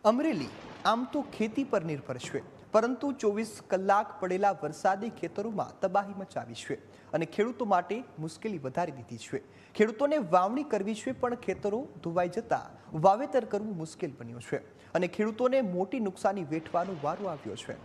અમરેલી આમ તો ખેતી પર નિર્ભર છે, પરંતુ 24 કલાક પડેલા વરસાદે ખેતરોમાં તબાહી મચાવી છે અને ખેડૂતો માટે મુશ્કેલી વધારી દીધી છે। ખેડૂતોને વાવણી કરવી છે, પણ ખેતરો ધોવાઈ જતા વાવેતર કરવું મુશ્કેલ બન્યું છે અને ખેડૂતોને મોટી નુકસાની વેઠવાનો વારો આવ્યો છે।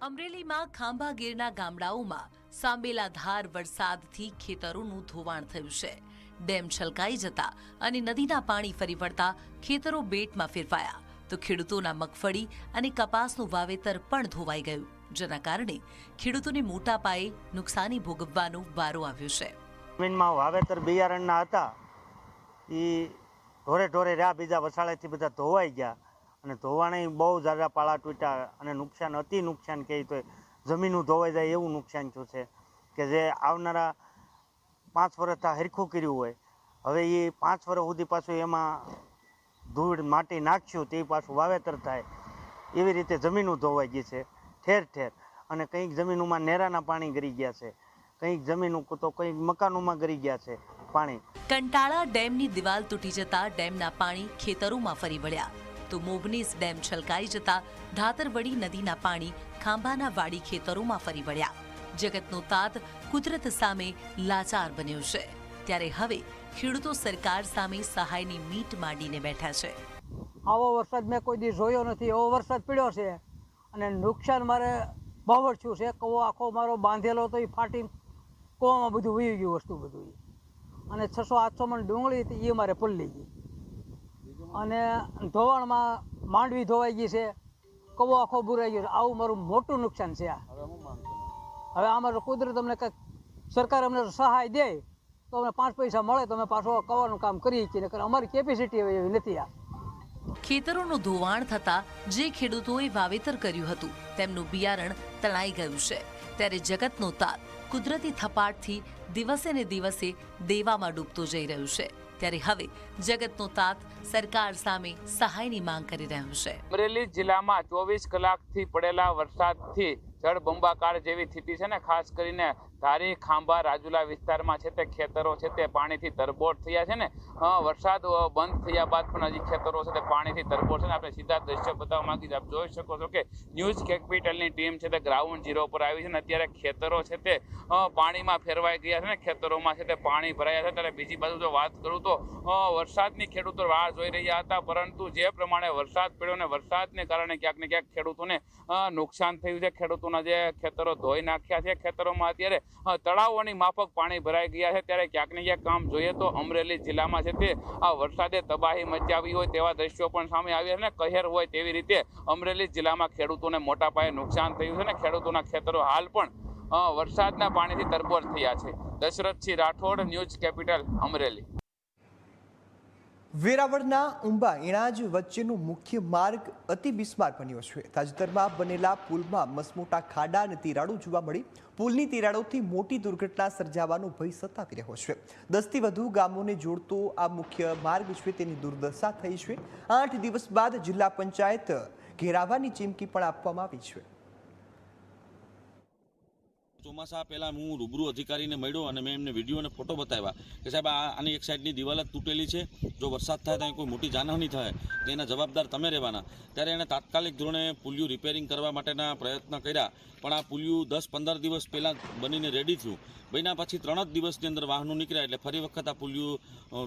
અમરેલીમાં ખાંભા ગીરના ગામડાઓમાં સાંબેલાધાર વરસાદથી ખેતરોનું ધોવાણ થયું છે। ડેમ છલકાઈ જતા અને નદીના પાણી ફરી વળતા ખેતરો બેટમાં ફેરવાયા તો ખેડૂતોના મગફળી અને કપાસનું વાવેતર પણ ધોવાઈ ગયું, જેના કારણે ખેડૂતોને મોટા પાયે નુકસાની ભોગવવાનો વારો આવ્યો છે। જમીનમાં વાવેતર બિયારણના હતા એ ઢોરે રહ્યા, બીજા વસાળેથી બધા ધોવાઈ ગયા અને ધોવાણે બહુ ઝાઝા પાળા તૂટ્યા અને નુકસાન અતિ નુકસાન કહે તો જમીનું ધોવાઈ જાય એવું નુકસાન થયું છે કે જે આવનારા 5 વર્ષ હરખું કર્યું હોય, હવે એ 5 વર્ષ સુધી પાછું એમાં ધૂળ માટી નાખ્યું તે પાછું વાવેતર થાય એવી રીતે જમીનું ધોવાઈ ગઈ છે ઠેર ઠેર। અને કંઈક જમીનોમાં નેરાના પાણી ગરી ગયા છે, કંઈક જમીનો તો કંઈક મકાનોમાં ગરી ગયા છે પાણી। કંટાળા ડેમની દિવાલ તૂટી જતા ડેમના પાણી ખેતરોમાં ફરી વળ્યા તો મોબનીસ ડેમ છલકાઈ જતા ધાતરવડી નદીના પાણી ખાંભાના વાડી ખેતરોમાં ફરી વળ્યા। જગતનો તાત કુદરત સામે લાચાર બન્યો છે, ત્યારે હવે ખેડૂતો સરકાર સામે સહાયની મીટ માંડીને બેઠા છે। આવો વરસાદ મેં કોઈ દી જોયો નથી, એવો વરસાદ પડ્યો છે અને નુકસાન મારે બહુ જ થયું છે। કવો આખો મારો બાંધેલો તો એ ફાટી કવામાં બધું વહી ગયું વસ્તુ બધું, અને 600-800 મણ ડુંગળી હતી એ મારે પલળી ગઈ અને ધોવાણમાં માંડવી ધોવાઈ ગઈ છે, કવો આખો બુરાઈ ગયો છે। આવું મારું મોટું નુકસાન છે। હવે આમાં કુદરત અમને કંઈક સરકાર અમને સહાય દે તો અમને 5 પૈસા મળે તો અમે પાછો કવાનું કામ કરી શકીએ, અમારી કેપેસિટી એવી નથી। આ ખેતરોનું ધોવાણ થતા જે ખેડૂતોએ વાવેતર કર્યું હતું તેમનું બિયારણ તણાઈ ગયું છે, ત્યારે જગતનો તાત કુદરતી થપાટથી દિવસે ને દિવસે દેવામાં ડૂબતો જઈ રહ્યું છે। ત્યારે હવે જગતનો તાત સરકાર સામે સહાયની માંગ કરી રહ્યું છે। અમરેલી જિલ્લામાં 24 કલાકથી પડેલા વરસાદથી જળબંબાકાર જેવી સ્થિતિ છે ને, ખાસ કરીને ધારી, ખાંભા, રાજુલા વિસ્તારમાં છે તે ખેતરો છે તે પાણીથી તરબોળ થયા છે ને। વરસાદ બંધ થયા બાદ પણ હજી ખેતરો છે તે પાણીથી તરબોળ છે ને। આપણે સીધા દ્રશ્ય બતાવવા માંગીએ, આપ જોઈ શકો છો કે ન્યૂઝ કેપિટલની ટીમ છે તે ગ્રાઉન્ડ ઝીરો પર આવી છે ને અત્યારે ખેતરો છે તે પાણીમાં ફેરવાઈ ગયા છે ને, ખેતરોમાં છે તે પાણી ભરાયા છે। ત્યારે બીજી બાજુ જો વાત કરું તો વરસાદની ખેડૂતો રાહ જોઈ રહ્યા હતા, પરંતુ જે પ્રમાણે વરસાદ પડ્યો ને વરસાદને કારણે ક્યાંક ને ક્યાંક ખેડૂતોને નુકસાન થયું છે। ખેડૂતોના જે ખેતરો ધોઈ નાખ્યા છે, ખેતરોમાં અત્યારે તળાવોની માફક પાણી ભરાઈ ગયા છે। ત્યારે ક્યાંક ને ક્યાંક કામ જોઈએ તો અમરેલી જિલ્લામાં છે તે આ વરસાદે તબાહી મચાવી હોય તેવા દ્રશ્યો પણ સામે આવ્યા છે ને, કહેર હોય તેવી રીતે અમરેલી જિલ્લામાં ખેડૂતોને મોટા પાયે નુકસાન થયું છે ને ખેડૂતોના ખેતરો હાલ પણ વરસાદના પાણીથી તરબોળ થયા છે। Dashrathsinh Rathod, news capital, Amreli. વેરાવળના ઉંબા ઇણાજ વચ્ચેનો મુખ્ય માર્ગ અતિ બિસ્માર બન્યો છે। તાજેતરમાં બનેલા પુલમાં મસમોટા ખાડા અને તિરાડો જોવા મળી પુલની તિરાડોથી મોટી દુર્ઘટના સર્જાવાનો ભય સતાવી રહ્યો છે। 10થી વધુ ગામોને જોડતો આ મુખ્ય માર્ગ છે તેની દુર્દશા થઈ છે। 8 દિવસ બાદ જિલ્લા પંચાયત ઘેરાવાની ચીમકી પણ આપવામાં આવી છે। ચોમાસા પહેલાં હું રૂબરૂ અધિકારીને મળ્યો અને મેં એમને વિડીયો અને ફોટો બતાવ્યા કે સાહેબ આની એક સાઈડની દિવાલ જ તૂટેલી છે, જો વરસાદ થાય ત્યાં કોઈ મોટી જાનહાનિ થાય તો એના જવાબદાર તમે રહેવાના। ત્યારે એણે તાત્કાલિક ધોરણે પુલિયું રિપેરિંગ કરવા માટેના પ્રયત્ન કર્યા, પણ આ પુલિયું 10-15 દિવસ પહેલાં બનીને રેડી થયું। બન્યા પછી 3 જ દિવસની અંદર વાહનો નીકળ્યા એટલે ફરી વખત આ પુલિયું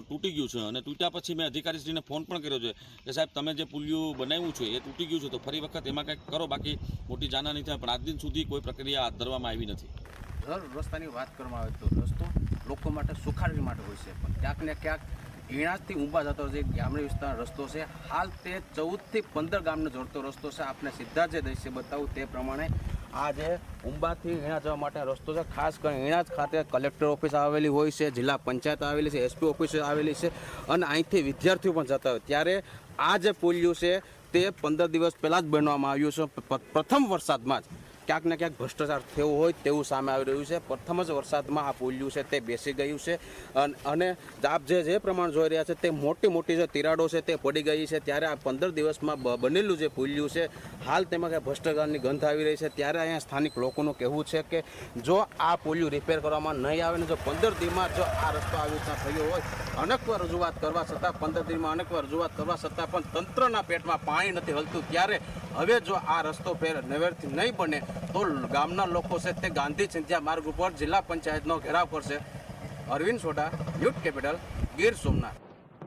તૂટી ગયું છે અને તૂટ્યા પછી મેં અધિકારીશ્રીને ફોન પણ કર્યો છે કે સાહેબ તમે જે પુલિયું બનાવ્યું છે એ તૂટી ગયું છે તો ફરી વખત એમાં કંઈક કરો, બાકી મોટી જાનહાનિ થાય। પણ આજ દિન સુધી કોઈ પ્રક્રિયા હાથ ધરવામાં આવી નથી। રસ્તાની વાત કરવામાં આવે તો રસ્તો લોકો માટે સુખાકારી માટે હોય છે, પણ ક્યાંક ને ક્યાંક ઇણાજથી ઉંબા જતો જે ગ્રામ્ય વિસ્તારનો રસ્તો છે, હાલ તે 14થી 15 ગામને જોડતો રસ્તો છે। આપને સીધા જે દ્રશ્ય બતાવું તે પ્રમાણે આ જે ઉંબાથી ઈણા જવા માટે રસ્તો છે, ખાસ કરીને ઈણાજ ખાતે કલેક્ટર ઓફિસ આવેલી હોય છે, જિલ્લા પંચાયત આવેલી છે, SP ઓફિસ આવેલી છે અને અહીંથી વિદ્યાર્થીઓ પણ જતા હોય। ત્યારે આ જે પુલિયું છે તે 15 દિવસ પહેલાં જ બનાવવામાં આવ્યું છે। પ્રથમ વરસાદમાં જ ક્યાંક ને ક્યાંક ભ્રષ્ટાચાર થયો હોય તેવું સામે આવી રહ્યું છે। પ્રથમ જ વરસાદમાં આ પુલિયું છે તે બેસી ગયું છે અને આપ જે પ્રમાણે જોઈ રહ્યા છે તે મોટી જે તિરાડો છે તે પડી ગઈ છે। ત્યારે આ 15 દિવસમાં બનેલું જે પુલિયું છે હાલ તેમાં ક્યાંક ભ્રષ્ટાચારની ગંધ આવી રહી છે। ત્યારે અહીંયા સ્થાનિક લોકોનું કહેવું છે કે જો આ પુલિયું રિપેર કરવામાં નહીં આવે ને જો 15 દિવસમાં જો આ રસ્તો આવી રીતના થયો હોય અનેકવાર રજૂઆત કરવા છતાં 15 દિનમાં અનેકવાર રજૂઆત કરવા છતાં પણ તંત્રના પેટમાં પાણી નથી હલતું. ત્યારે હવે જો આ રસ્તો નવેરથી નહીં બને તો ગામના લોકો છે તે ગાંધી ચિંધ્યા માર્ગ ઉપર જિલ્લા પંચાયતનો ઘેરાવ કરશે. Arvind Sodha, News Capital, Gir Somnath.